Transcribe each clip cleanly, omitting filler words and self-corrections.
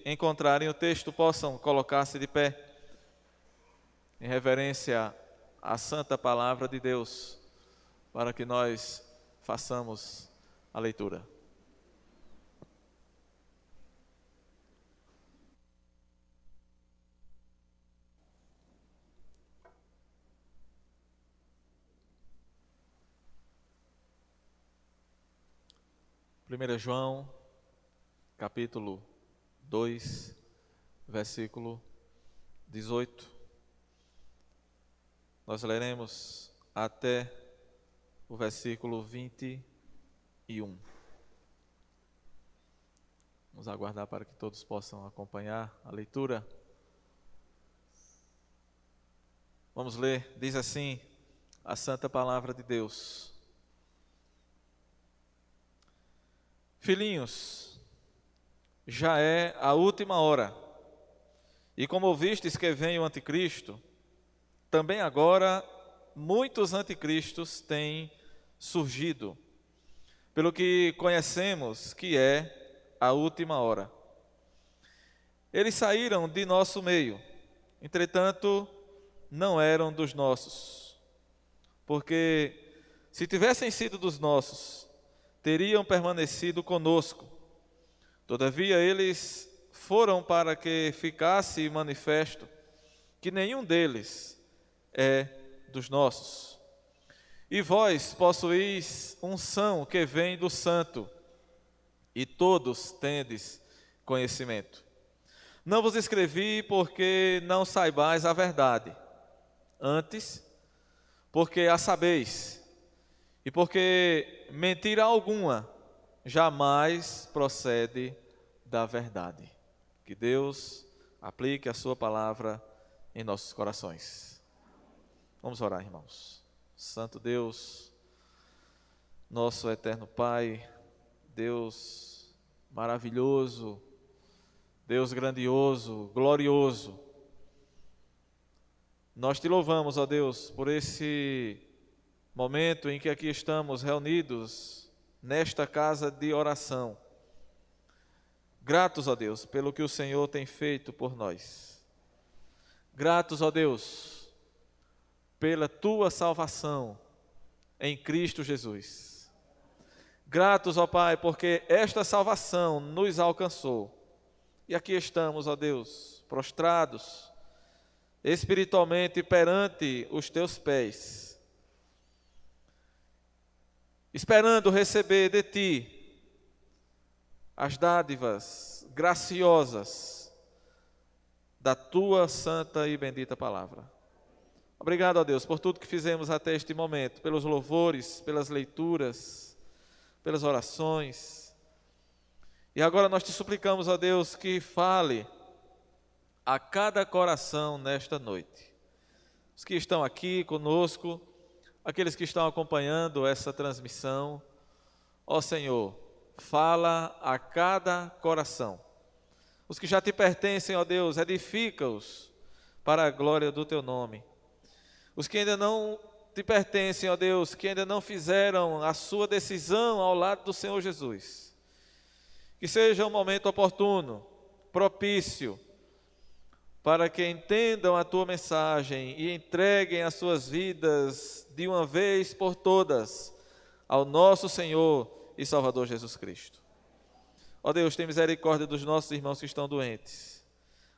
encontrarem o texto possam colocar-se de pé em reverência à santa palavra de Deus, para que nós façamos a leitura. Primeira João, capítulo 2, versículo 18. Nós leremos até o versículo 21. Vamos aguardar para que todos possam acompanhar a leitura. Vamos ler, diz assim a santa palavra de Deus. Filhinhos, já é a última hora, e como ouvistes que vem o anticristo, também agora muitos anticristos têm surgido, pelo que conhecemos que é a última hora. Eles saíram de nosso meio, entretanto, não eram dos nossos, porque se tivessem sido dos nossos, teriam permanecido conosco. Todavia, eles foram para que ficasse manifesto que nenhum deles é dos nossos. E vós possuís unção que vem do Santo, e todos tendes conhecimento. Não vos escrevi porque não saibais a verdade, antes, porque a sabeis, e porque mentira alguma jamais procede da verdade. Que Deus aplique a sua palavra em nossos corações. Vamos orar, irmãos. Santo Deus, nosso eterno Pai, Deus maravilhoso, Deus grandioso, glorioso, nós te louvamos, ó Deus, por esse momento em que aqui estamos reunidos nesta casa de oração. Gratos, ó Deus, pelo que o Senhor tem feito por nós. Gratos, ó Deus, pela tua salvação em Cristo Jesus. Gratos, ó Pai, porque esta salvação nos alcançou. E aqui estamos, ó Deus, prostrados espiritualmente perante os teus pés, esperando receber de ti as dádivas graciosas da tua santa e bendita palavra. Obrigado, ó Deus, por tudo que fizemos até este momento, pelos louvores, pelas leituras, pelas orações. E agora nós te suplicamos, ó Deus, que fale a cada coração nesta noite. Os que estão aqui conosco, aqueles que estão acompanhando essa transmissão, ó Senhor, fala a cada coração. Os que já te pertencem, ó Deus, edifica-os para a glória do teu nome. Os que ainda não te pertencem, ó Deus, que ainda não fizeram a sua decisão ao lado do Senhor Jesus, que seja um momento oportuno, propício, para que entendam a tua mensagem e entreguem as suas vidas de uma vez por todas ao nosso Senhor e Salvador Jesus Cristo. Ó Deus, tem misericórdia dos nossos irmãos que estão doentes.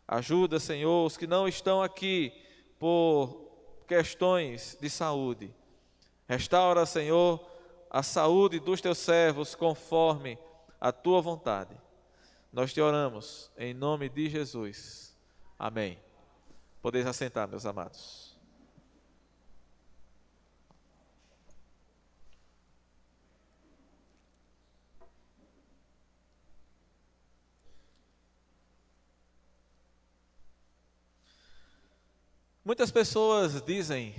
Ajuda, Senhor, os que não estão aqui por questões de saúde. Restaura, Senhor, a saúde dos teus servos conforme a tua vontade. Nós te oramos em nome de Jesus. Amém. Podeis assentar, meus amados. Muitas pessoas dizem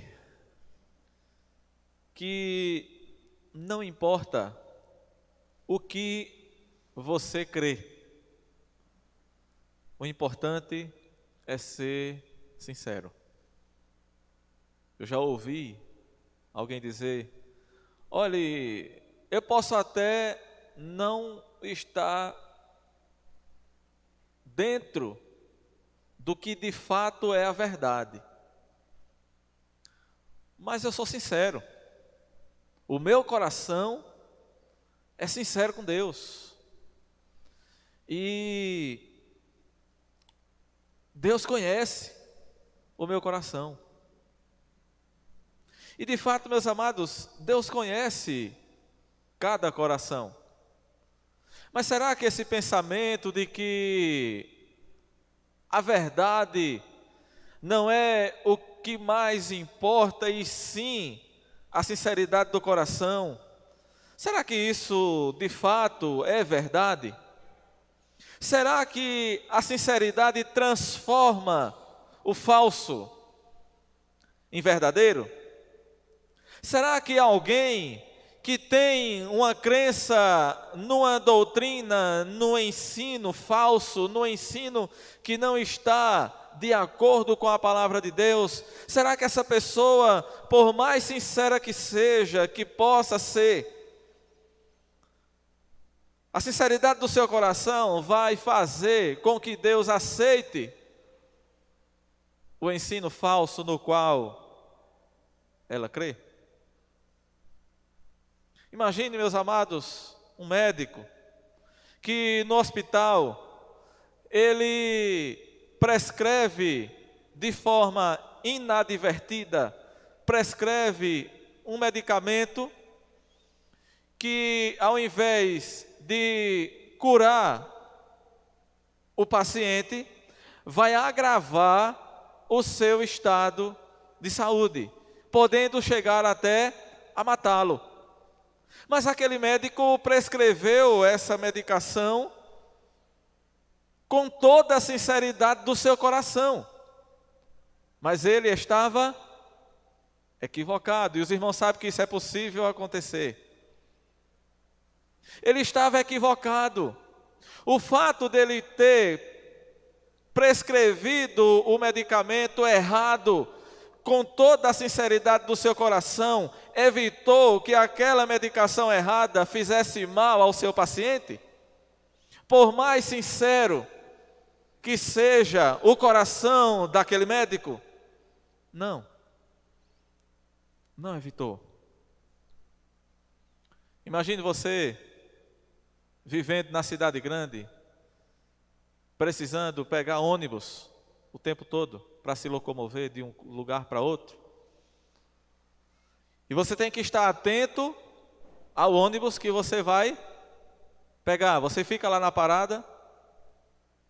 que não importa o que você crê, o importante é ser sincero. Eu já ouvi alguém dizer: olhe, eu posso até não estar dentro do que de fato é a verdade. Mas eu sou sincero. O meu coração é sincero com Deus. E Deus conhece o meu coração. E de fato, meus amados, Deus conhece cada coração. Mas será que esse pensamento de que a verdade não é o que mais importa, e sim a sinceridade do coração, será que isso de fato é verdade? Será que a sinceridade transforma o falso em verdadeiro? Será que alguém que tem uma crença numa doutrina, no ensino falso, no ensino que não está de acordo com a palavra de Deus, será que essa pessoa, por mais sincera que seja, que possa ser, a sinceridade do seu coração vai fazer com que Deus aceite o ensino falso no qual ela crê? Imagine, meus amados, um médico que no hospital ele prescreve de forma inadvertida, prescreve um medicamento que, ao invés de curar o paciente, vai agravar o seu estado de saúde, podendo chegar até a matá-lo. Mas aquele médico prescreveu essa medicação com toda a sinceridade do seu coração. Mas ele estava equivocado. E os irmãos sabem que isso é possível acontecer. Ele estava equivocado. O fato dele ter prescrevido o medicamento errado, com toda a sinceridade do seu coração, evitou que aquela medicação errada fizesse mal ao seu paciente? Por mais sincero que seja o coração daquele médico, não evitou. Imagine você vivendo na cidade grande, precisando pegar ônibus o tempo todo para se locomover de um lugar para outro. E você tem que estar atento ao ônibus que você vai pegar. Você fica lá na parada,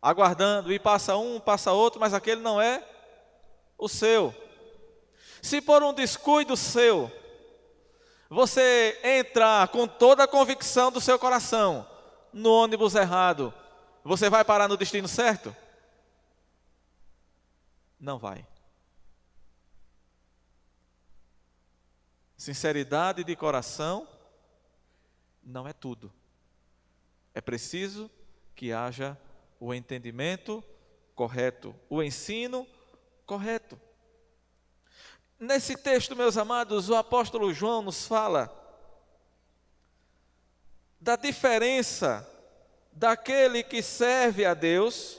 aguardando, e passa um, passa outro, mas aquele não é o seu. Se por um descuido seu, você entrar com toda a convicção do seu coração no ônibus errado, você vai parar no destino certo? Não vai. Sinceridade de coração não é tudo. É preciso que haja o entendimento correto, o ensino correto. Nesse texto, meus amados, o apóstolo João nos fala da diferença daquele que serve a Deus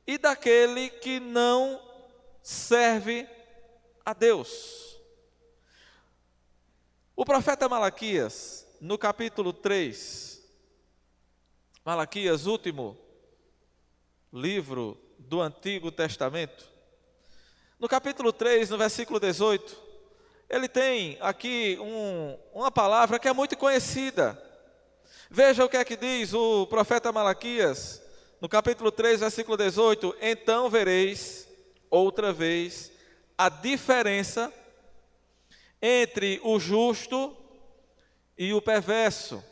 e daquele que não serve a Deus. O profeta Malaquias, no capítulo 3, Malaquias, último livro do Antigo Testamento, no capítulo 3, no versículo 18, ele tem aqui uma palavra que é muito conhecida. Veja o que é que diz o profeta Malaquias, no capítulo 3, versículo 18: então vereis outra vez a diferença entre o justo e o perverso,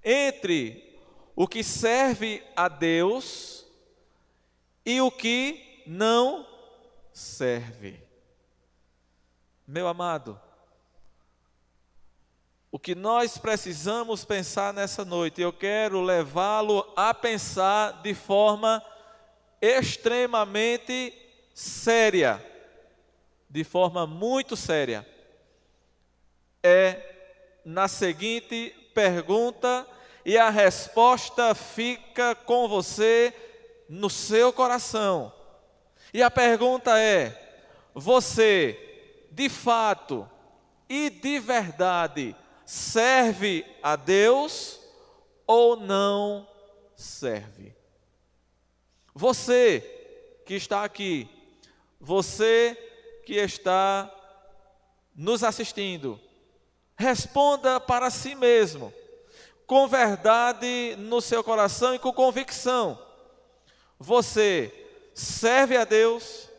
entre o que serve a Deus e o que não serve. Meu amado, o que nós precisamos pensar nessa noite, eu quero levá-lo a pensar de forma extremamente séria, de forma muito séria, é na seguinte pergunta, e a resposta fica com você no seu coração. E a pergunta é: você, de fato e de verdade, serve a Deus ou não serve? Você que está aqui, você que está nos assistindo, responda para si mesmo, com verdade no seu coração e com convicção: você serve a Deus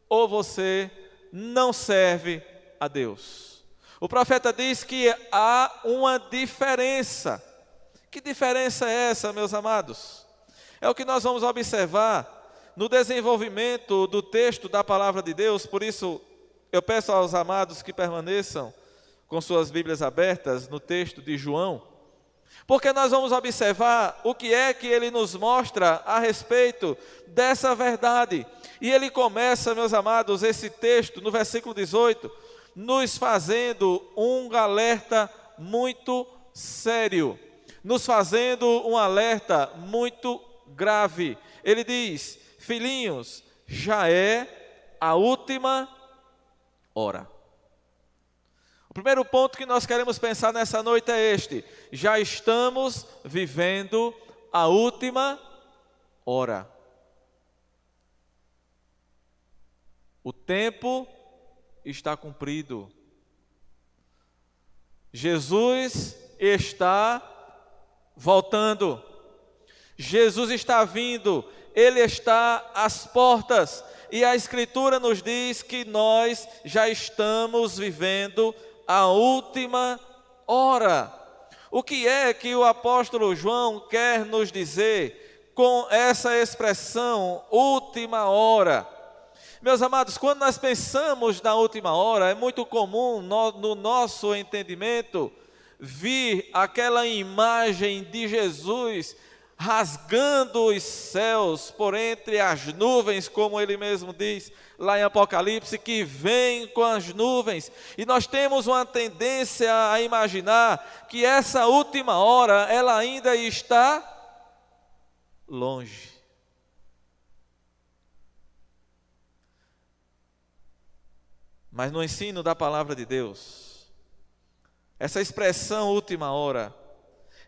ou você não serve a Deus? O profeta diz que há uma diferença. Que diferença é essa, meus amados? É o que nós vamos observar no desenvolvimento do texto da palavra de Deus. Por isso, eu peço aos amados que permaneçam com suas Bíblias abertas no texto de João, porque nós vamos observar o que é que ele nos mostra a respeito dessa verdade. E ele começa, meus amados, esse texto no versículo 18, nos fazendo um alerta muito sério, nos fazendo um alerta muito grave. Ele diz: filhinhos, já é a última hora. O primeiro ponto que nós queremos pensar nessa noite é este: já estamos vivendo a última hora. O tempo está cumprido. Jesus está voltando. Jesus está vindo. Ele está às portas. E a Escritura nos diz que nós já estamos vivendo a última hora. O que é que o apóstolo João quer nos dizer com essa expressão última hora? Meus amados, quando nós pensamos na última hora, é muito comum no nosso entendimento vir aquela imagem de Jesus rasgando os céus por entre as nuvens, como ele mesmo diz lá em Apocalipse, que vem com as nuvens. E nós temos uma tendência a imaginar que essa última hora, ela ainda está longe. Mas no ensino da palavra de Deus, essa expressão última hora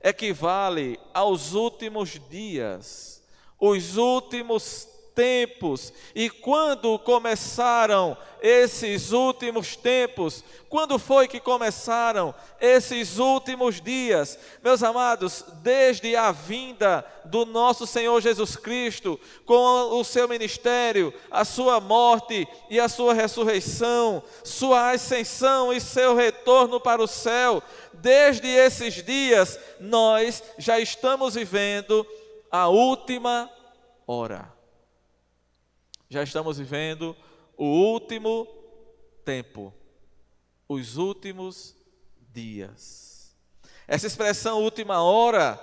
equivale aos últimos dias, os últimos tempos. E quando começaram esses últimos tempos? Quando foi que começaram esses últimos dias? Meus amados, desde a vinda do nosso Senhor Jesus Cristo, com o seu ministério, a sua morte e a sua ressurreição, sua ascensão e seu retorno para o céu, desde esses dias, nós já estamos vivendo a última hora. Já estamos vivendo o último tempo, os últimos dias. Essa expressão última hora,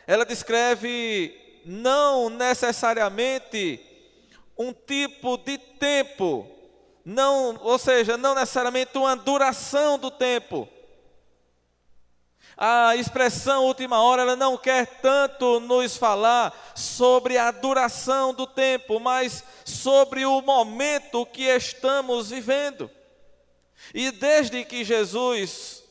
ela descreve não necessariamente um tipo de tempo, ou seja, não necessariamente uma duração do tempo. A expressão última hora, ela não quer tanto nos falar sobre a duração do tempo, mas sobre o momento que estamos vivendo. E desde que Jesus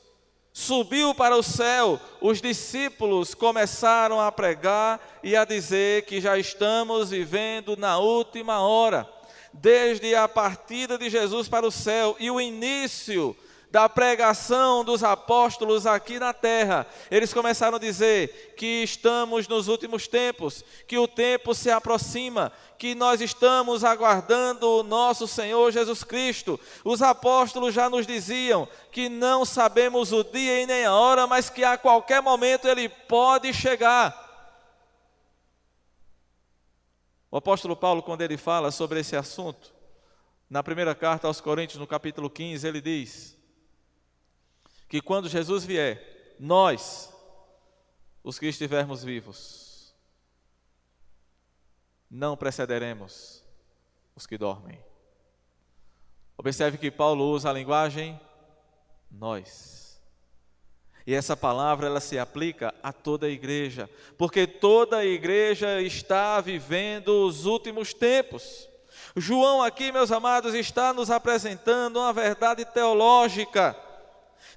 subiu para o céu, os discípulos começaram a pregar e a dizer que já estamos vivendo na última hora. Desde a partida de Jesus para o céu e o início da pregação dos apóstolos aqui na terra, eles começaram a dizer que estamos nos últimos tempos, que o tempo se aproxima, que nós estamos aguardando o nosso Senhor Jesus Cristo. Os apóstolos já nos diziam que não sabemos o dia e nem a hora, mas que a qualquer momento Ele pode chegar. O apóstolo Paulo, quando ele fala sobre esse assunto, na primeira carta aos Coríntios, no capítulo 15, ele diz que quando Jesus vier, nós, os que estivermos vivos, não precederemos os que dormem. Observe que Paulo usa a linguagem nós. E essa palavra ela se aplica a toda a igreja, porque toda a igreja está vivendo os últimos tempos. João aqui, meus amados, está nos apresentando uma verdade teológica.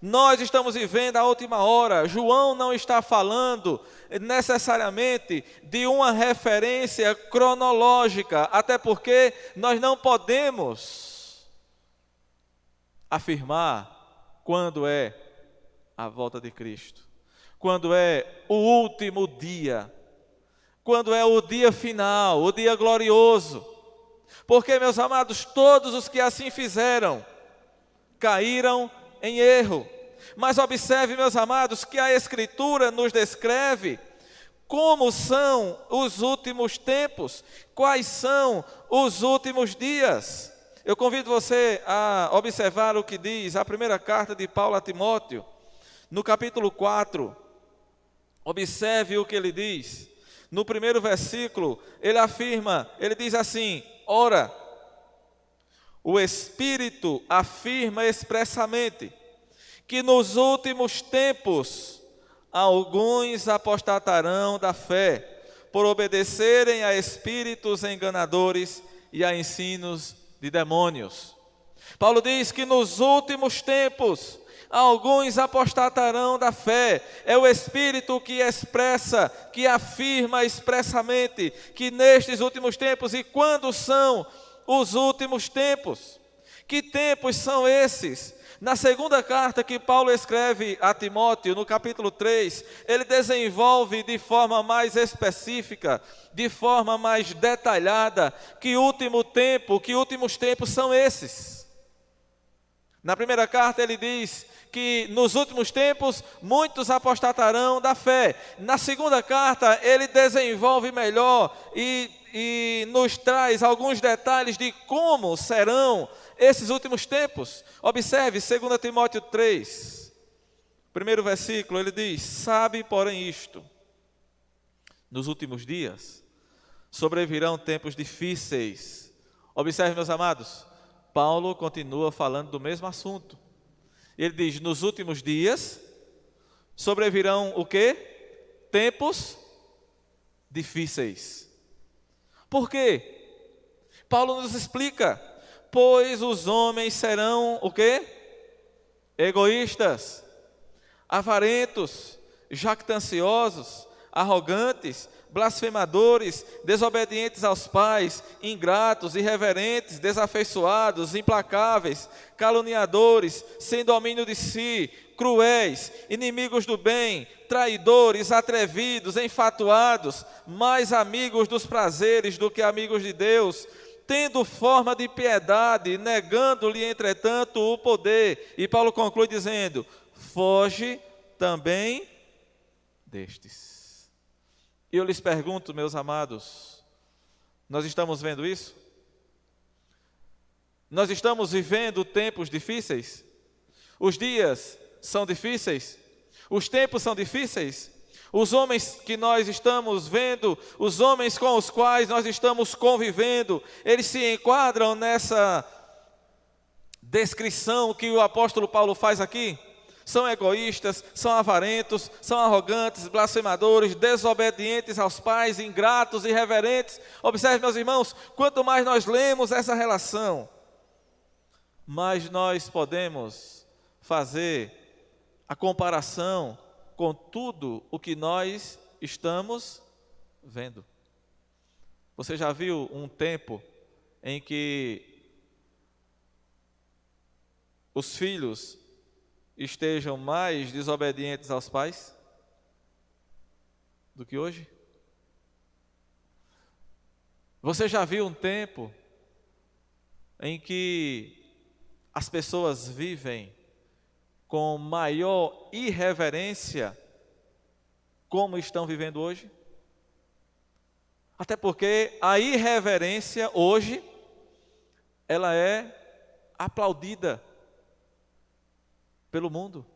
Nós estamos vivendo a última hora. João não está falando necessariamente de uma referência cronológica, até porque nós não podemos afirmar quando é a volta de Cristo, quando é o último dia, quando é o dia final, o dia glorioso. Porque, meus amados, todos os que assim fizeram caíram em erro. Mas observe, meus amados, que a Escritura nos descreve como são os últimos tempos, quais são os últimos dias. Eu convido você a observar o que diz a primeira carta de Paulo a Timóteo, no capítulo 4. Observe o que ele diz. No primeiro versículo, ele afirma, ele diz assim: ora, o Espírito afirma expressamente que nos últimos tempos alguns apostatarão da fé, por obedecerem a espíritos enganadores e a ensinos de demônios. Paulo diz que nos últimos tempos alguns apostatarão da fé. É o Espírito que expressa, que afirma expressamente que nestes últimos tempos. E quando são os últimos tempos? Que tempos são esses? Na segunda carta que Paulo escreve a Timóteo, no capítulo 3, ele desenvolve de forma mais específica, de forma mais detalhada, que últimos tempos são esses. Na primeira carta ele diz que nos últimos tempos muitos apostatarão da fé. Na segunda carta ele desenvolve melhor e nos traz alguns detalhes de como serão esses últimos tempos. Observe 2 Timóteo 3, primeiro versículo, ele diz: sabe, porém, isto, nos últimos dias sobrevirão tempos difíceis. Observe, meus amados, Paulo continua falando do mesmo assunto. Ele diz: nos últimos dias sobrevirão o quê? Tempos difíceis. Por quê? Paulo nos explica: pois os homens serão o quê? Egoístas, avarentos, jactanciosos, arrogantes, blasfemadores, desobedientes aos pais, ingratos, irreverentes, desafeiçoados, implacáveis, caluniadores, sem domínio de si, cruéis, inimigos do bem, traidores, atrevidos, enfatuados, mais amigos dos prazeres do que amigos de Deus, tendo forma de piedade, negando-lhe, entretanto, o poder. E Paulo conclui dizendo: foge também destes. E eu lhes pergunto, meus amados, nós estamos vendo isso? Nós estamos vivendo tempos difíceis? Os dias são difíceis? Os tempos são difíceis? Os homens que nós estamos vendo, os homens com os quais nós estamos convivendo, eles se enquadram nessa descrição que o apóstolo Paulo faz aqui? São egoístas, são avarentos, são arrogantes, blasfemadores, desobedientes aos pais, ingratos, irreverentes. Observe, meus irmãos, quanto mais nós lemos essa relação, mais nós podemos fazer a comparação com tudo o que nós estamos vendo. Você já viu um tempo em que os filhos estejam mais desobedientes aos pais do que hoje? Você já viu um tempo em que as pessoas vivem com maior irreverência como estão vivendo hoje? Até porque a irreverência hoje, ela é aplaudida pelo mundo,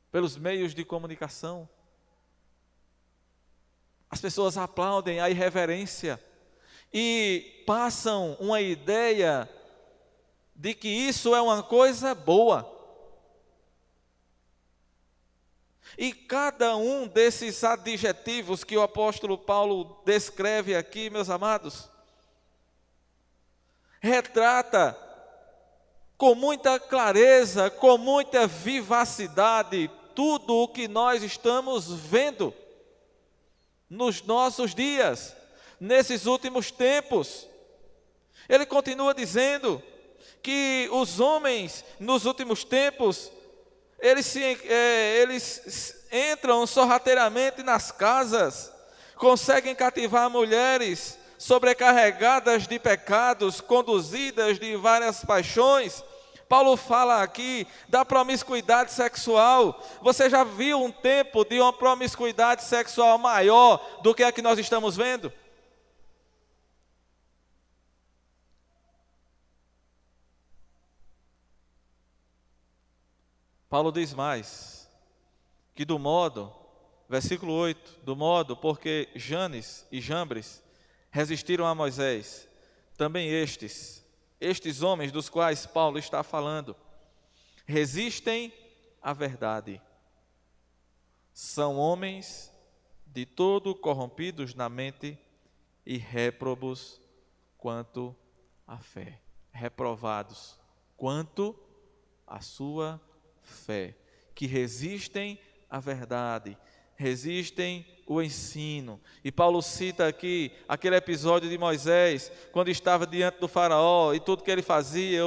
pelos meios de comunicação. As pessoas aplaudem a irreverência e passam uma ideia de que isso é uma coisa boa. E cada um desses adjetivos que o apóstolo Paulo descreve aqui, meus amados, retrata com muita clareza, com muita vivacidade, tudo o que nós estamos vendo nos nossos dias, nesses últimos tempos. Ele continua dizendo que os homens, nos últimos tempos, eles entram sorrateiramente nas casas, conseguem cativar mulheres sobrecarregadas de pecados, conduzidas de várias paixões. Paulo fala aqui da promiscuidade sexual. Você já viu um tempo de uma promiscuidade sexual maior do que a que nós estamos vendo? Paulo diz mais, que do modo, versículo 8, do modo porque Janes e Jambres resistiram a Moisés, também estes homens dos quais Paulo está falando, resistem à verdade. São homens de todo corrompidos na mente e réprobos quanto à fé. Reprovados quanto à sua fé. Que resistem à verdade, resistem o ensino. E Paulo cita aqui aquele episódio de Moisés, quando estava diante do faraó, e tudo que ele fazia,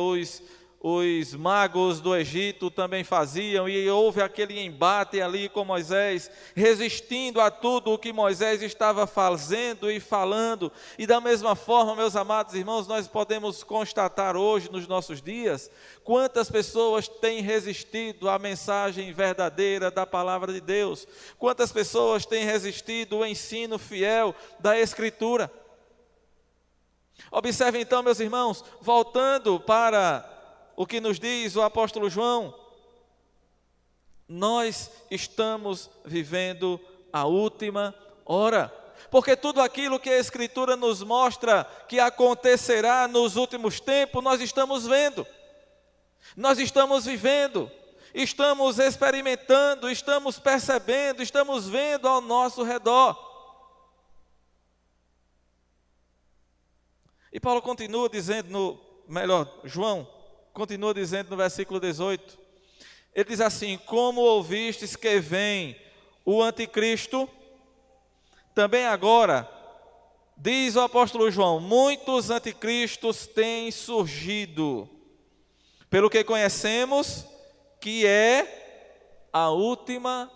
os magos do Egito também faziam, e houve aquele embate ali com Moisés, resistindo a tudo o que Moisés estava fazendo e falando. E da mesma forma, meus amados irmãos, nós podemos constatar hoje, nos nossos dias, quantas pessoas têm resistido à mensagem verdadeira da palavra de Deus, quantas pessoas têm resistido ao ensino fiel da Escritura. Observe então, meus irmãos, voltando para o que nos diz o apóstolo João, nós estamos vivendo a última hora, porque tudo aquilo que a Escritura nos mostra que acontecerá nos últimos tempos, nós estamos vendo, nós estamos vivendo, estamos experimentando, estamos percebendo, estamos vendo ao nosso redor. E Paulo continua dizendo, João continua dizendo no versículo 18, ele diz assim: como ouvistes que vem o anticristo, também agora, diz o apóstolo João, muitos anticristos têm surgido, pelo que conhecemos que é a última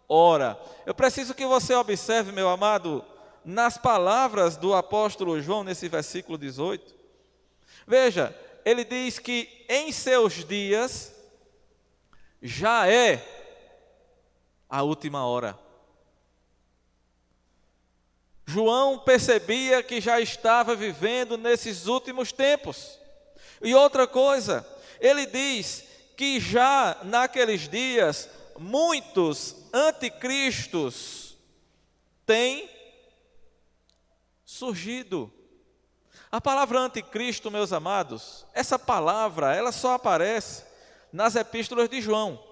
hora. Eu preciso que você observe, meu amado, nas palavras do apóstolo João, nesse versículo 18, veja, ele diz que em seus dias já é a última hora. João percebia que já estava vivendo nesses últimos tempos. E outra coisa, ele diz que já naqueles dias muitos anticristos têm surgido. A palavra anticristo, meus amados, essa palavra, ela só aparece nas epístolas de João.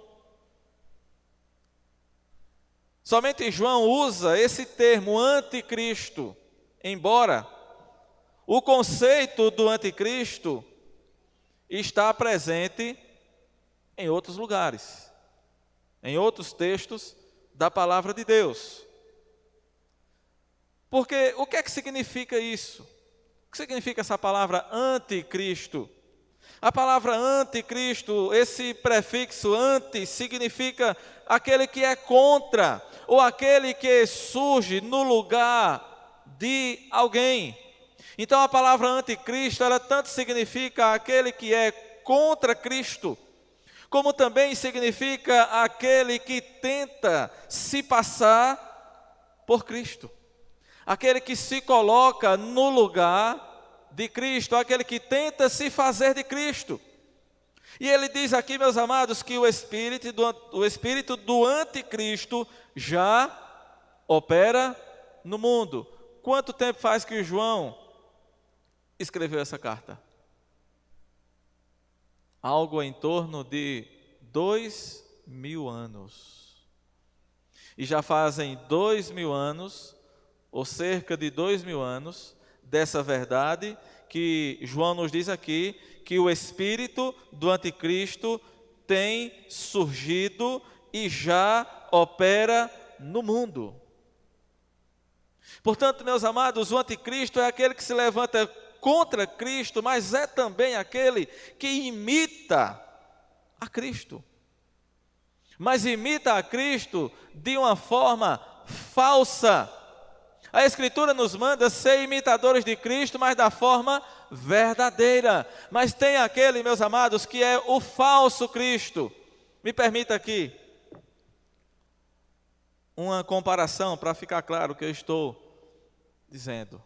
Somente João usa esse termo anticristo, embora o conceito do anticristo está presente em outros lugares, em outros textos da palavra de Deus. Porque o que é que significa isso? O que significa essa palavra anticristo? A palavra anticristo, esse prefixo anti, significa aquele que é contra, ou aquele que surge no lugar de alguém. Então a palavra anticristo, ela tanto significa aquele que é contra Cristo, como também significa aquele que tenta se passar por Cristo. Aquele que se coloca no lugar de Cristo, aquele que tenta se fazer de Cristo. E ele diz aqui, meus amados, que o espírito do anticristo já opera no mundo. Quanto tempo faz que João escreveu essa carta? Algo em torno de 2000 anos. E já fazem 2000 anos, ou cerca de 2000 anos, dessa verdade que João nos diz aqui, que o espírito do anticristo tem surgido e já opera no mundo. Portanto, meus amados, o anticristo é aquele que se levanta contra Cristo, mas é também aquele que imita a Cristo. Mas imita a Cristo de uma forma falsa. A Escritura nos manda ser imitadores de Cristo, mas da forma verdadeira. Mas tem aquele, meus amados, que é o falso Cristo. Me permita aqui uma comparação para ficar claro o que eu estou dizendo.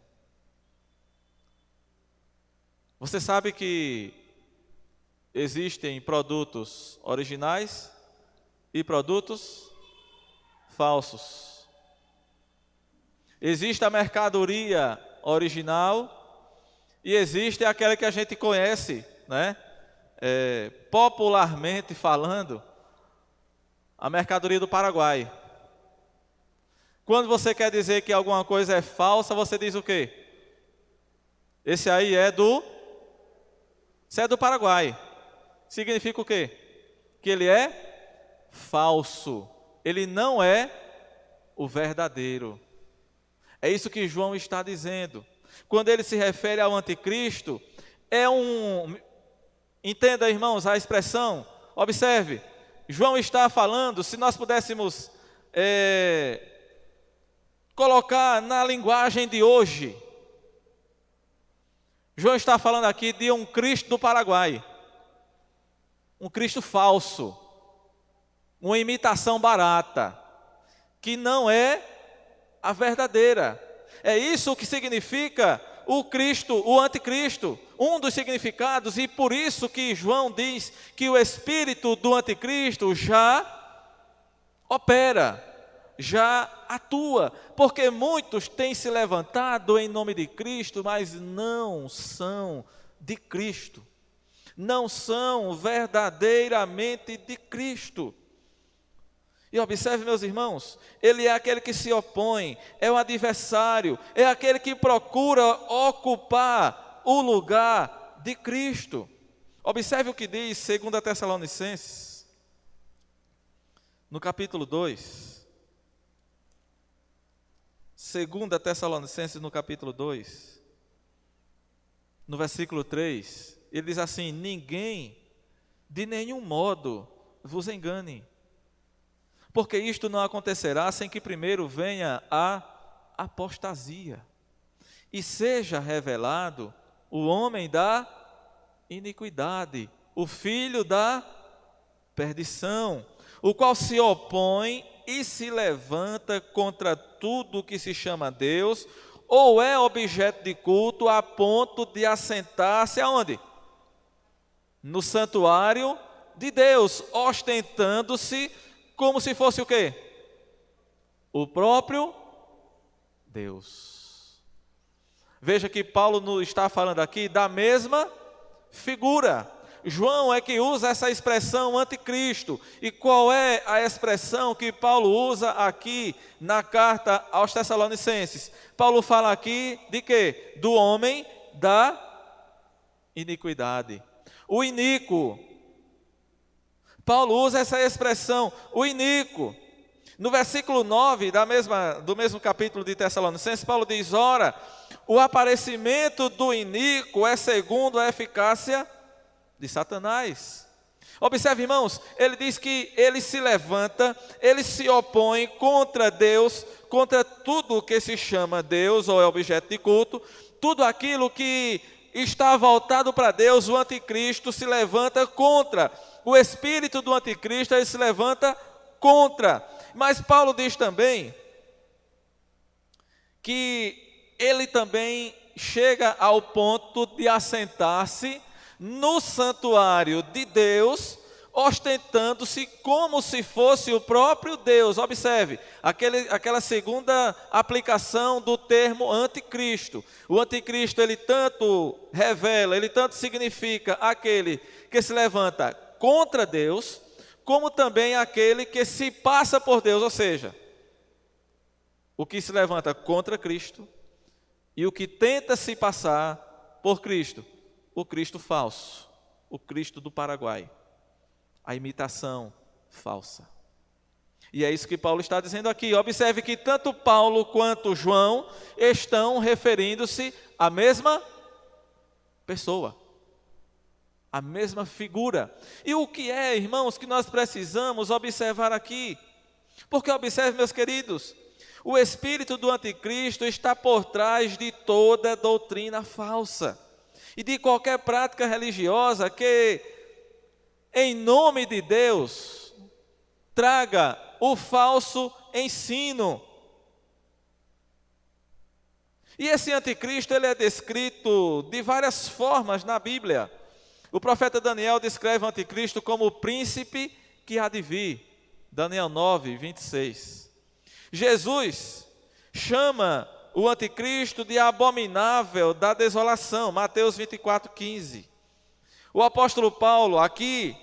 Você sabe que existem produtos originais e produtos falsos. Existe a mercadoria original e existe aquela que a gente conhece, né? Popularmente falando, a mercadoria do Paraguai. Quando você quer dizer que alguma coisa é falsa, você diz o quê? Esse aí é do Paraguai. Significa o quê? Que ele é falso. Ele não é o verdadeiro. É isso que João está dizendo. Quando ele se refere ao anticristo, entenda, irmãos, a expressão. Observe, João está falando, se nós pudéssemos colocar na linguagem de hoje, João está falando aqui de um Cristo do Paraguai, um Cristo falso, uma imitação barata, que não é a verdadeira. É isso que significa o Cristo, o anticristo, um dos significados, e por isso que João diz que o espírito do anticristo já opera, já atua, porque muitos têm se levantado em nome de Cristo, mas não são de Cristo, não são verdadeiramente de Cristo. E observe, meus irmãos, ele é aquele que se opõe, é o adversário, é aquele que procura ocupar o lugar de Cristo. Observe o que diz 2 Tessalonicenses, no capítulo 2. 2 Tessalonicenses, no capítulo 2, no versículo 3, ele diz assim: ninguém, de nenhum modo, vos engane, porque isto não acontecerá sem que primeiro venha a apostasia, e seja revelado o homem da iniquidade, o filho da perdição, o qual se opõe e se levanta contra tudo que se chama Deus, ou é objeto de culto, a ponto de assentar-se aonde? No santuário de Deus, ostentando-se como se fosse o quê? O próprio Deus. Veja que Paulo está falando aqui da mesma figura. João é que usa essa expressão anticristo. E qual é a expressão que Paulo usa aqui na carta aos Tessalonicenses? Paulo fala aqui de quê? Do homem da iniquidade. O iníquo. Paulo usa essa expressão, o iníquo. No versículo 9 do mesmo capítulo de Tessalonicenses, Paulo diz: ora, o aparecimento do iníquo é segundo a eficácia de Satanás. Observe, irmãos, ele diz que ele se levanta, ele se opõe contra Deus, contra tudo que se chama Deus ou é objeto de culto, tudo aquilo que está voltado para Deus. O anticristo se levanta contra. O espírito do anticristo, ele se levanta contra. Mas Paulo diz também que ele também chega ao ponto de assentar-se no santuário de Deus, ostentando-se como se fosse o próprio Deus. Observe, aquela segunda aplicação do termo anticristo. O anticristo, ele tanto revela, ele tanto significa aquele que se levanta contra Deus, como também aquele que se passa por Deus, ou seja, o que se levanta contra Cristo e o que tenta se passar por Cristo, o Cristo falso, o Cristo do Paraguai, a imitação falsa. E é isso que Paulo está dizendo aqui. Observe que tanto Paulo quanto João estão referindo-se à mesma pessoa, à mesma figura. E o que é, irmãos, que nós precisamos observar aqui? Porque observe, meus queridos, o espírito do anticristo está por trás de toda doutrina falsa e de qualquer prática religiosa que, em nome de Deus, traga o falso ensino. E esse anticristo, ele é descrito de várias formas na Bíblia. O profeta Daniel descreve o anticristo como o príncipe que há de vir. Daniel 9, 26. Jesus chama o anticristo de abominável da desolação. Mateus 24, 15. O apóstolo Paulo, aqui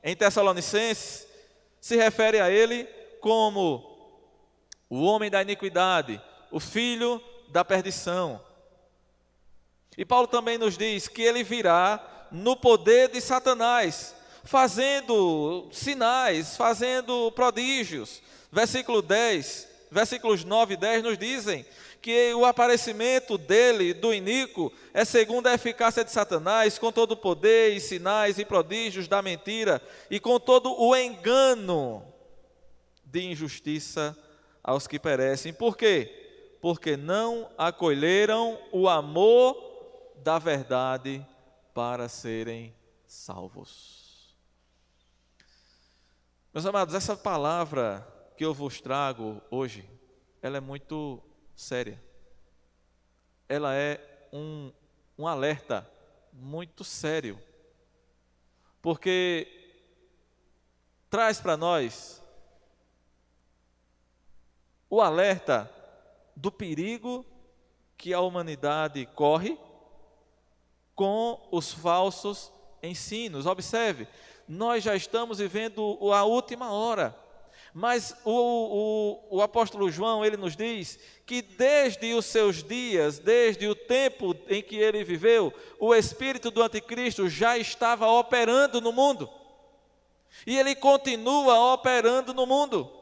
em Tessalonicenses, se refere a ele como o homem da iniquidade, o filho da perdição. E Paulo também nos diz que ele virá no poder de Satanás, fazendo sinais, fazendo prodígios. Versículo 10, versículos 9 e 10 nos dizem que o aparecimento dele, do iníquo, é segundo a eficácia de Satanás, com todo o poder e sinais e prodígios da mentira e com todo o engano de injustiça aos que perecem. Por quê? Porque não acolheram o amor da verdade para serem salvos. Meus amados, essa palavra que eu vos trago hoje, ela é muito séria. Ela é um alerta muito sério, porque traz para nós o alerta do perigo que a humanidade corre com os falsos ensinos. Observe, nós já estamos vivendo a última hora, mas o apóstolo João, ele nos diz que desde os seus dias, desde o tempo em que ele viveu, o espírito do anticristo já estava operando no mundo, e ele continua operando no mundo.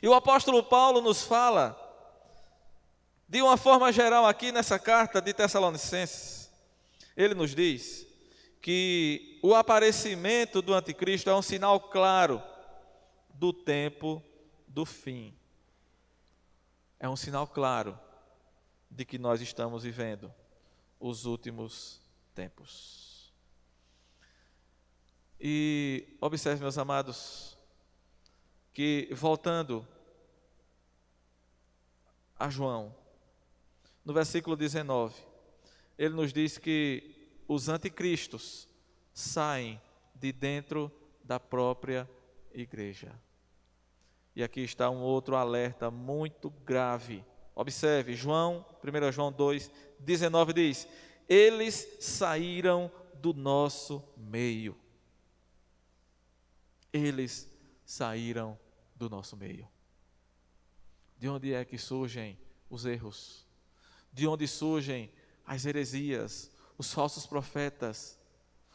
E o apóstolo Paulo nos fala, de uma forma geral aqui nessa carta de Tessalonicenses, ele nos diz que o aparecimento do anticristo é um sinal claro do tempo do fim. É um sinal claro de que nós estamos vivendo os últimos tempos. E observe, meus amados, que voltando a João, no versículo 19, ele nos diz que os anticristos saem de dentro da própria igreja. E aqui está um outro alerta muito grave. Observe, 1 João 2, 19 diz: eles saíram do nosso meio. Eles saíram do nosso meio. De onde é que surgem os erros? De onde surgem as heresias, os falsos profetas,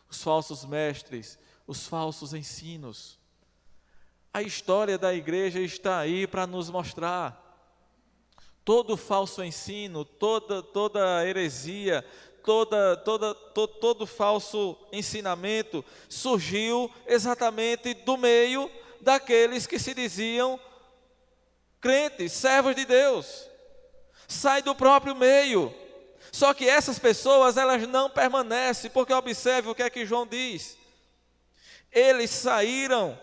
os falsos mestres, os falsos ensinos? A história da igreja está aí para nos mostrar. Todo falso ensino, toda heresia, todo falso ensinamento surgiu exatamente do meio daqueles que se diziam crentes, servos de Deus. Sai do próprio meio. Só que essas pessoas, elas não permanecem, porque observe o que é que João diz. Eles saíram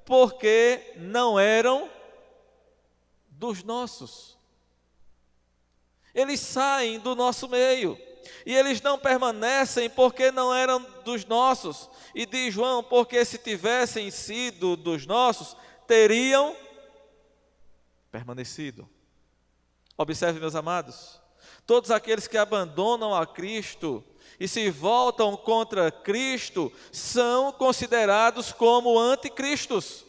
porque não eram dos nossos. Eles saem do nosso meio. E eles não permanecem porque não eram dos nossos. E diz João, porque se tivessem sido dos nossos, teriam permanecido. Observe, meus amados, todos aqueles que abandonam a Cristo e se voltam contra Cristo são considerados como anticristos.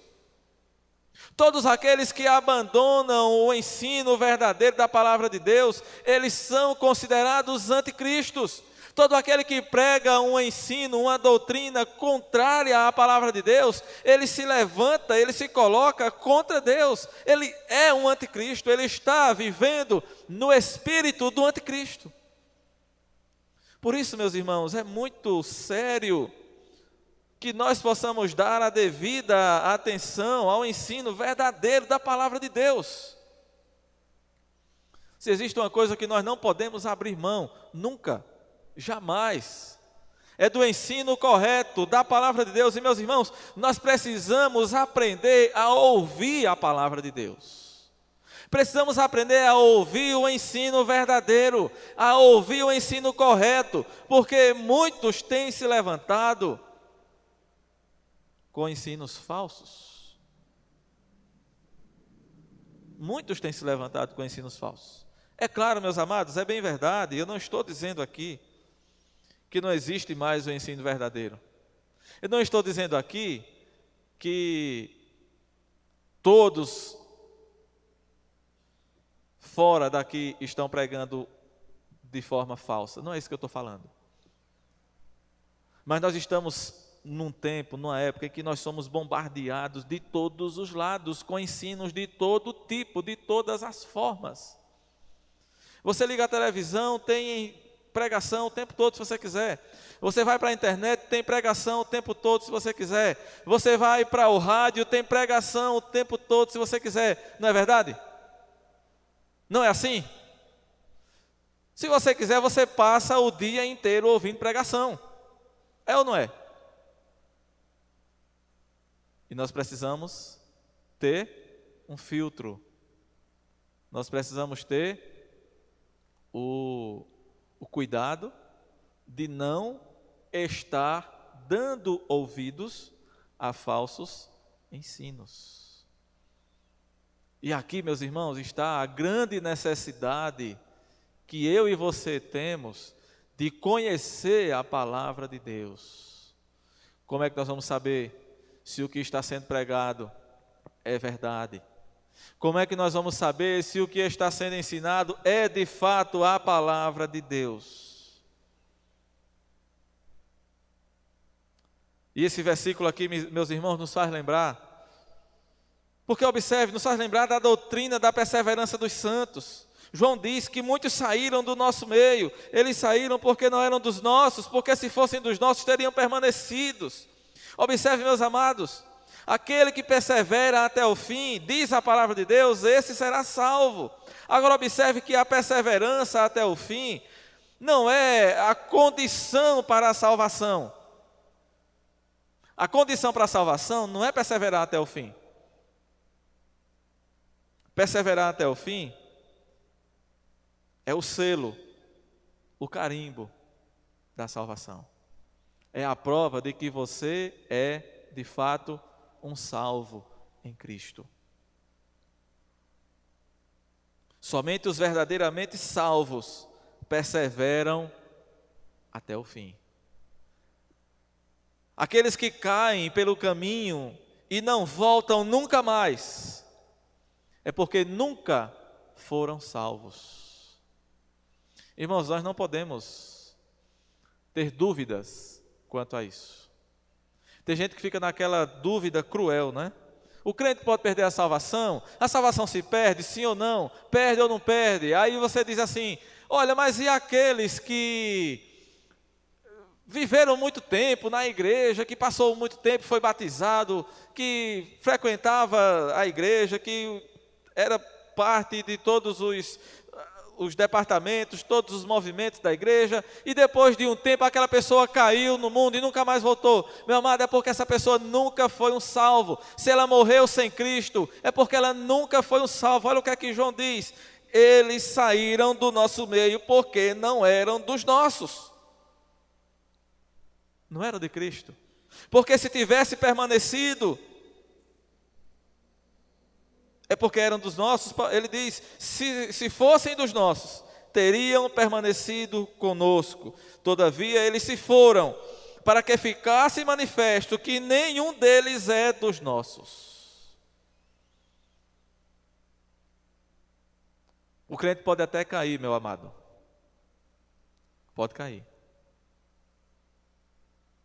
Todos aqueles que abandonam o ensino verdadeiro da palavra de Deus, eles são considerados anticristos. Todo aquele que prega um ensino, uma doutrina contrária à palavra de Deus, ele se levanta, ele se coloca contra Deus. Ele é um anticristo, ele está vivendo no espírito do anticristo. Por isso, meus irmãos, é muito sério que nós possamos dar a devida atenção ao ensino verdadeiro da palavra de Deus. Se existe uma coisa que nós não podemos abrir mão, nunca, jamais, é do ensino correto da palavra de Deus. E meus irmãos, nós precisamos aprender a ouvir a palavra de Deus. Precisamos aprender a ouvir o ensino verdadeiro, a ouvir o ensino correto, porque muitos têm se levantado com ensinos falsos. Muitos têm se levantado com ensinos falsos. É claro, meus amados, é bem verdade, eu não estou dizendo aqui que não existe mais o ensino verdadeiro. Eu não estou dizendo aqui que todos fora daqui estão pregando de forma falsa. Não é isso que eu estou falando. Mas nós estamos num tempo, numa época em que nós somos bombardeados de todos os lados, com ensinos de todo tipo, de todas as formas. Você liga a televisão, tem pregação o tempo todo se você quiser. Você vai para a internet, tem pregação o tempo todo se você quiser. Você vai para o rádio, tem pregação o tempo todo se você quiser. Não é verdade? Não é assim? Se você quiser, você passa o dia inteiro ouvindo pregação. É ou não é? E nós precisamos ter um filtro. Nós precisamos ter o cuidado de não estar dando ouvidos a falsos ensinos. E aqui, meus irmãos, está a grande necessidade que eu e você temos de conhecer a palavra de Deus. Como é que nós vamos saber se o que está sendo pregado é verdade? Como é que nós vamos saber se o que está sendo ensinado é de fato a palavra de Deus? E esse versículo aqui, meus irmãos, nos faz lembrar, porque observe, nos faz lembrar da doutrina da perseverança dos santos. João diz que muitos saíram do nosso meio, eles saíram porque não eram dos nossos, porque se fossem dos nossos teriam permanecidos. Observe, meus amados, aquele que persevera até o fim, diz a palavra de Deus, esse será salvo. Agora observe que a perseverança até o fim não é a condição para a salvação. A condição para a salvação não é perseverar até o fim. Perseverar até o fim é o selo, o carimbo da salvação. É a prova de que você é, de fato, um salvo em Cristo. Somente os verdadeiramente salvos perseveram até o fim. Aqueles que caem pelo caminho e não voltam nunca mais, é porque nunca foram salvos. Irmãos, nós não podemos ter dúvidas quanto a isso. Tem gente que fica naquela dúvida cruel, né? O crente pode perder a salvação se perde, sim ou não? Perde ou não perde? Aí você diz assim, olha, mas e aqueles que viveram muito tempo na igreja, que passou muito tempo, foi batizado, que frequentava a igreja, que era parte de todos os departamentos, todos os movimentos da igreja, e depois de um tempo aquela pessoa caiu no mundo e nunca mais voltou. Meu amado, é porque essa pessoa nunca foi um salvo. Se ela morreu sem Cristo, é porque ela nunca foi um salvo. Olha o que é que João diz: eles saíram do nosso meio porque não eram dos nossos. Não eram de Cristo. Porque se tivesse permanecido, é porque eram dos nossos. Ele diz, se fossem dos nossos, teriam permanecido conosco. Todavia eles se foram, para que ficasse manifesto que nenhum deles é dos nossos. O crente pode até cair, meu amado. Pode cair.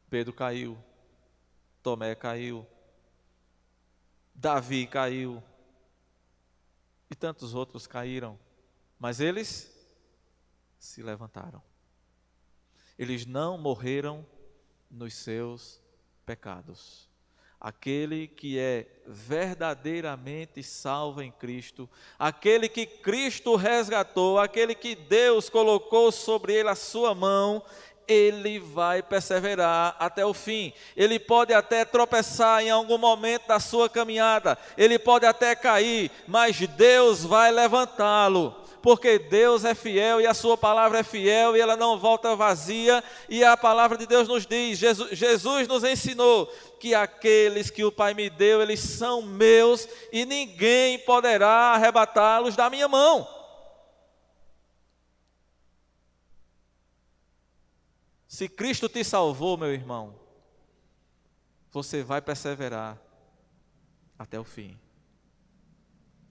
Pedro caiu. Tomé caiu. Davi caiu. E tantos outros caíram. Mas eles se levantaram. Eles não morreram nos seus pecados. Aquele que é verdadeiramente salvo em Cristo, aquele que Cristo resgatou, aquele que Deus colocou sobre ele a sua mão, ele vai perseverar até o fim. Ele pode até tropeçar em algum momento da sua caminhada, ele pode até cair, mas Deus vai levantá-lo. Porque Deus é fiel e a sua palavra é fiel e ela não volta vazia. E a palavra de Deus nos diz, Jesus nos ensinou que aqueles que o Pai me deu, eles são meus e ninguém poderá arrebatá-los da minha mão. Se Cristo te salvou, meu irmão, você vai perseverar até o fim.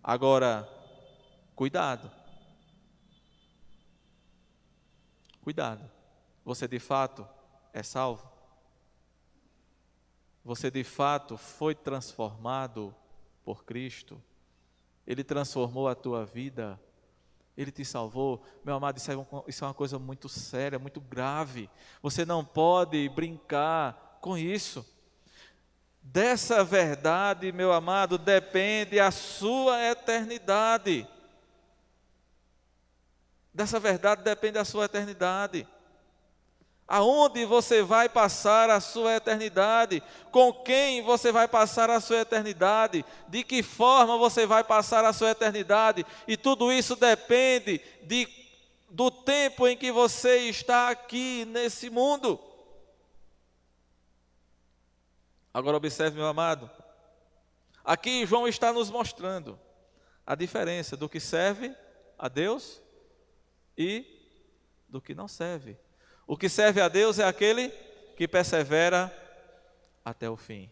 Agora, cuidado. Cuidado, você de fato é salvo? Você de fato foi transformado por Cristo? Ele transformou a tua vida? Ele te salvou? Meu amado, isso é uma coisa muito séria, muito grave. Você não pode brincar com isso. Dessa verdade, meu amado, depende a sua eternidade. Dessa verdade depende a sua eternidade. Aonde você vai passar a sua eternidade? Com quem você vai passar a sua eternidade? De que forma você vai passar a sua eternidade? E tudo isso depende do tempo em que você está aqui nesse mundo. Agora observe, meu amado. Aqui João está nos mostrando a diferença do que serve a Deus e do que não serve. O que serve a Deus é aquele que persevera até o fim.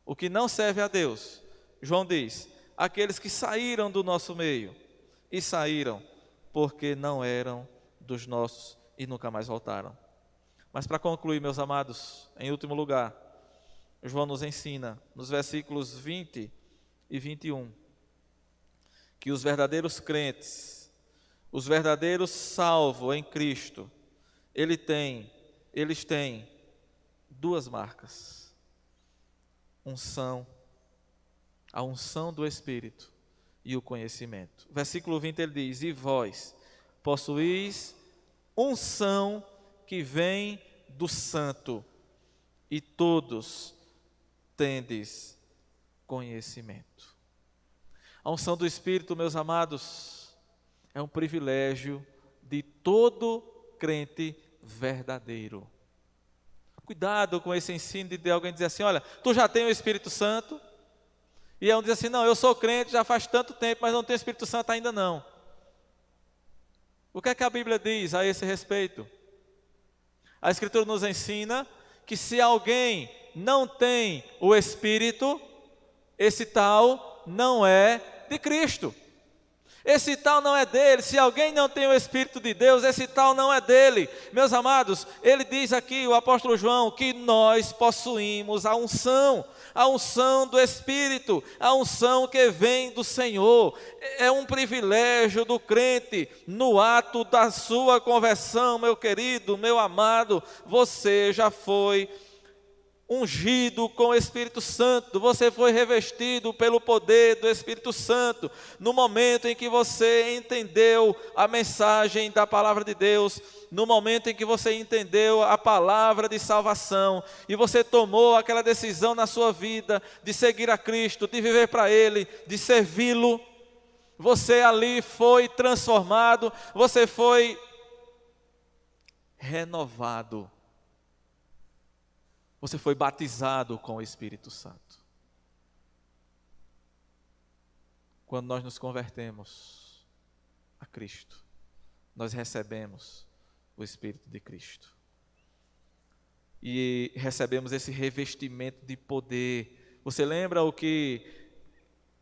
O que não serve a Deus, João diz, aqueles que saíram do nosso meio, e saíram porque não eram dos nossos e nunca mais voltaram. Mas para concluir, meus amados, em último lugar, João nos ensina, nos versículos 20 e 21, que os verdadeiros crentes, os verdadeiros salvos em Cristo, eles têm duas marcas. A unção do Espírito e o conhecimento. Versículo 20 ele diz, e vós possuís unção que vem do Santo, e todos tendes conhecimento. A unção do Espírito, meus amados, é um privilégio de todo crente verdadeiro. Cuidado com esse ensino de alguém dizer assim, olha, tu já tem o Espírito Santo, e um diz assim, não, eu sou crente já faz tanto tempo, mas não tenho o Espírito Santo ainda não. O que é que a Bíblia diz a esse respeito? A Escritura nos ensina que se alguém não tem o Espírito, esse tal não é de Cristo. Esse tal não é dele. Se alguém não tem o Espírito de Deus, esse tal não é dele. Meus amados, ele diz aqui, o apóstolo João, que nós possuímos a unção do Espírito, a unção que vem do Senhor. É um privilégio do crente, no ato da sua conversão, meu querido, meu amado, você já foi ungido com o Espírito Santo, você foi revestido pelo poder do Espírito Santo, no momento em que você entendeu a mensagem da palavra de Deus, no momento em que você entendeu a palavra de salvação, e você tomou aquela decisão na sua vida, de seguir a Cristo, de viver para Ele, de servi-lo, você ali foi transformado, você foi renovado. Você foi batizado com o Espírito Santo. Quando nós nos convertemos a Cristo, nós recebemos o Espírito de Cristo. E recebemos esse revestimento de poder. Você lembra o que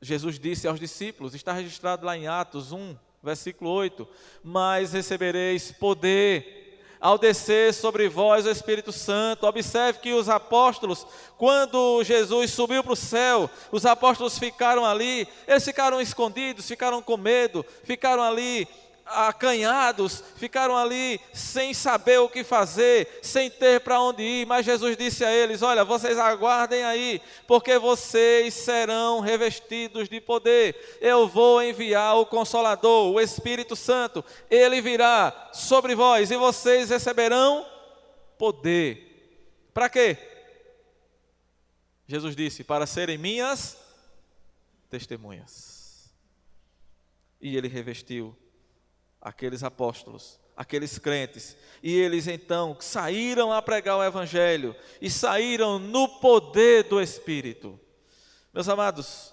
Jesus disse aos discípulos? Está registrado lá em Atos 1, Versículo 8: mas recebereis poder ao descer sobre vós o Espírito Santo. Observe que os apóstolos, quando Jesus subiu para o céu, os apóstolos ficaram ali, eles ficaram escondidos, ficaram com medo, ficaram ali acanhados, ficaram ali sem saber o que fazer, sem ter para onde ir, mas Jesus disse a eles: olha, vocês aguardem aí, porque vocês serão revestidos de poder. Eu vou enviar o Consolador, o Espírito Santo, ele virá sobre vós e vocês receberão poder. Para quê? Jesus disse: para serem minhas testemunhas. E ele revestiu aqueles apóstolos, aqueles crentes, e eles então saíram a pregar o Evangelho, e saíram no poder do Espírito. Meus amados,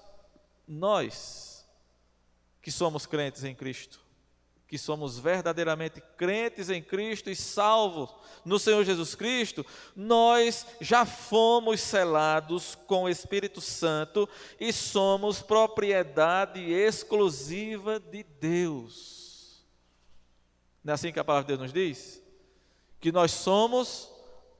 nós que somos crentes em Cristo, que somos verdadeiramente crentes em Cristo e salvos no Senhor Jesus Cristo, nós já fomos selados com o Espírito Santo e somos propriedade exclusiva de Deus. Não é assim que a palavra de Deus nos diz? Que nós somos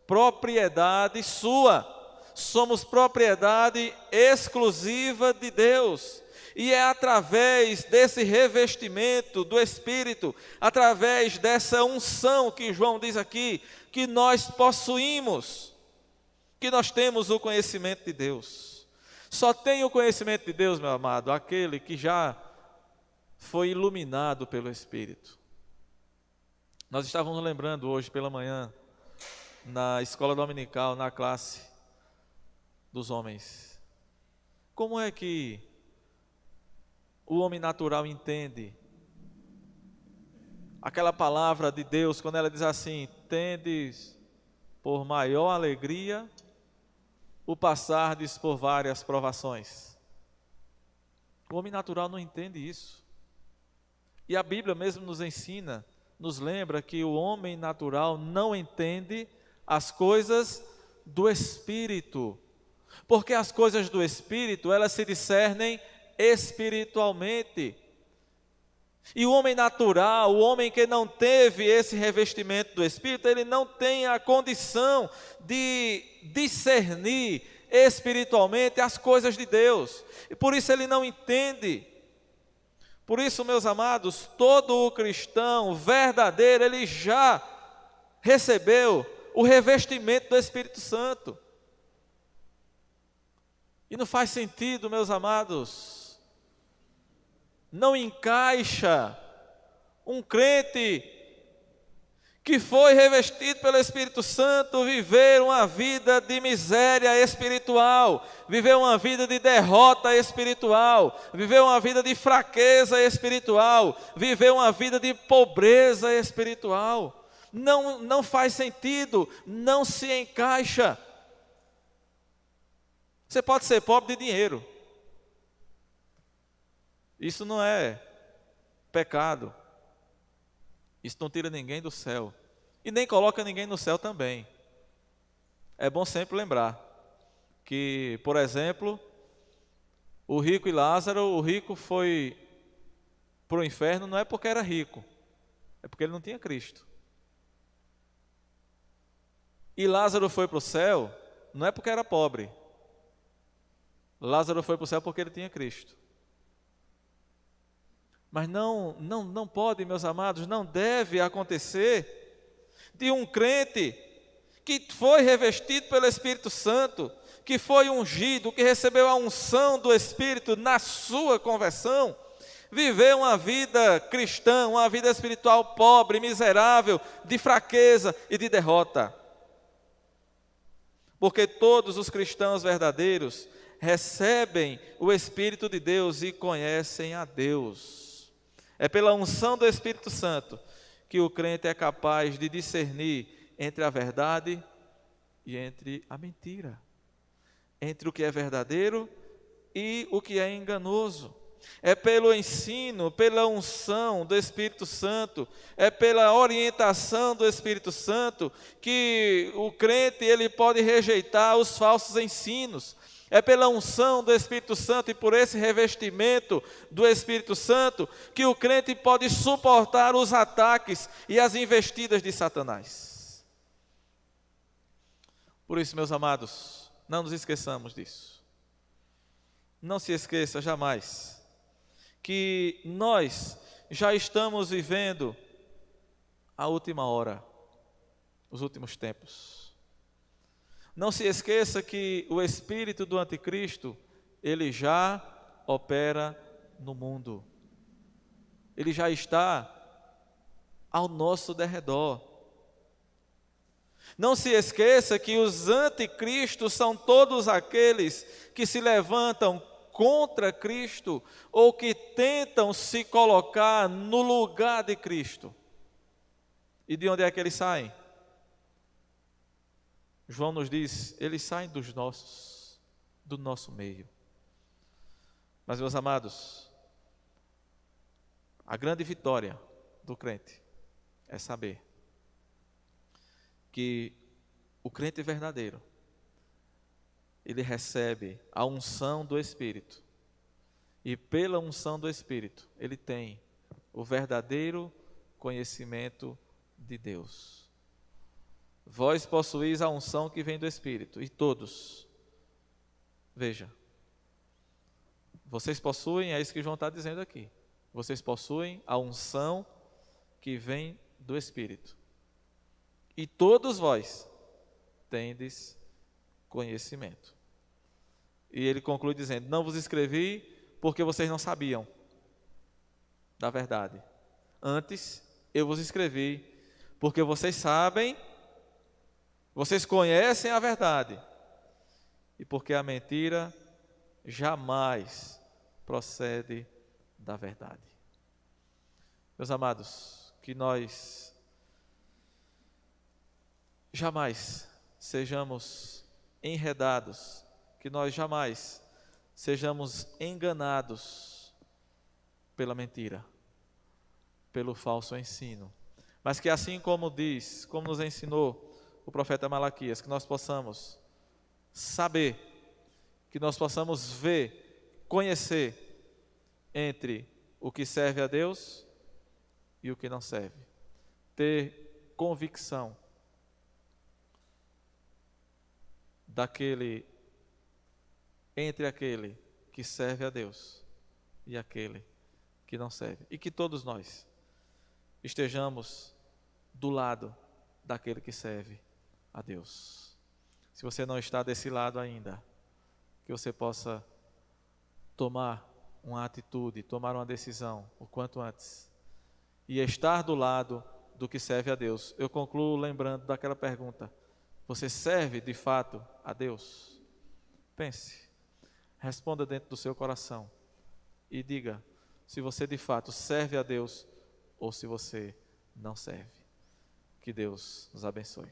propriedade sua, somos propriedade exclusiva de Deus. E é através desse revestimento do Espírito, através dessa unção que João diz aqui, que nós possuímos, que nós temos o conhecimento de Deus. Só tem o conhecimento de Deus, meu amado, aquele que já foi iluminado pelo Espírito. Nós estávamos lembrando hoje pela manhã, na escola dominical, na classe dos homens, como é que o homem natural entende aquela palavra de Deus, quando ela diz assim: tendes por maior alegria o passardes por várias provações. O homem natural não entende isso. E a Bíblia mesmo nos ensina, nos lembra que o homem natural não entende as coisas do Espírito, porque as coisas do Espírito, elas se discernem espiritualmente. E o homem natural, o homem que não teve esse revestimento do Espírito, ele não tem a condição de discernir espiritualmente as coisas de Deus, e por isso ele não entende. Por isso, meus amados, todo o cristão verdadeiro, ele já recebeu o revestimento do Espírito Santo. E não faz sentido, meus amados, não encaixa um crente que foi revestido pelo Espírito Santo viver uma vida de miséria espiritual, viver uma vida de derrota espiritual, viver uma vida de fraqueza espiritual, viver uma vida de pobreza espiritual. Não faz sentido, não se encaixa. Você pode ser pobre de dinheiro, isso não é pecado, isso não tira ninguém do céu, e nem coloca ninguém no céu também. É bom sempre lembrar que, por exemplo, o rico e Lázaro, o rico foi para o inferno não é porque era rico, é porque ele não tinha Cristo. E Lázaro foi para o céu não é porque era pobre, Lázaro foi para o céu porque ele tinha Cristo. Mas não pode, meus amados, não deve acontecer de um crente que foi revestido pelo Espírito Santo, que foi ungido, que recebeu a unção do Espírito na sua conversão, viver uma vida cristã, uma vida espiritual pobre, miserável, de fraqueza e de derrota. Porque todos os cristãos verdadeiros recebem o Espírito de Deus e conhecem a Deus. É pela unção do Espírito Santo que o crente é capaz de discernir entre a verdade e entre a mentira, entre o que é verdadeiro e o que é enganoso. É pelo ensino, pela unção do Espírito Santo, é pela orientação do Espírito Santo que o crente ele pode rejeitar os falsos ensinos. É pela unção do Espírito Santo e por esse revestimento do Espírito Santo que o crente pode suportar os ataques e as investidas de Satanás. Por isso, meus amados, não nos esqueçamos disso. Não se esqueça jamais que nós já estamos vivendo a última hora, os últimos tempos. Não se esqueça que o espírito do anticristo, ele já opera no mundo. Ele já está ao nosso derredor. Não se esqueça que os anticristos são todos aqueles que se levantam contra Cristo ou que tentam se colocar no lugar de Cristo. E de onde é que eles saem? João nos diz, eles saem dos nossos, do nosso meio. Mas, meus amados, a grande vitória do crente é saber que o crente verdadeiro, ele recebe a unção do Espírito. E pela unção do Espírito, ele tem o verdadeiro conhecimento de Deus. Vós possuís a unção que vem do Espírito, e todos, veja, vocês possuem, é isso que João está dizendo aqui, vocês possuem a unção que vem do Espírito, e todos vós tendes conhecimento. E ele conclui dizendo, não vos escrevi porque vocês não sabiam da verdade, antes eu vos escrevi porque vocês sabem. Vocês conhecem a verdade, e porque a mentira jamais procede da verdade. Meus amados, que nós jamais sejamos enredados, que nós jamais sejamos enganados pela mentira, pelo falso ensino, mas que assim como diz, como nos ensinou o profeta Malaquias, que nós possamos saber, que nós possamos ver, conhecer entre o que serve a Deus e o que não serve. Ter convicção entre aquele que serve a Deus e aquele que não serve. E que todos nós estejamos do lado daquele que serve a Deus. Se você não está desse lado ainda, que você possa tomar uma atitude, tomar uma decisão o quanto antes e estar do lado do que serve a Deus. Eu concluo lembrando daquela pergunta: você serve de fato a Deus? Pense, responda dentro do seu coração e diga se você de fato serve a Deus ou se você não serve. Que Deus nos abençoe.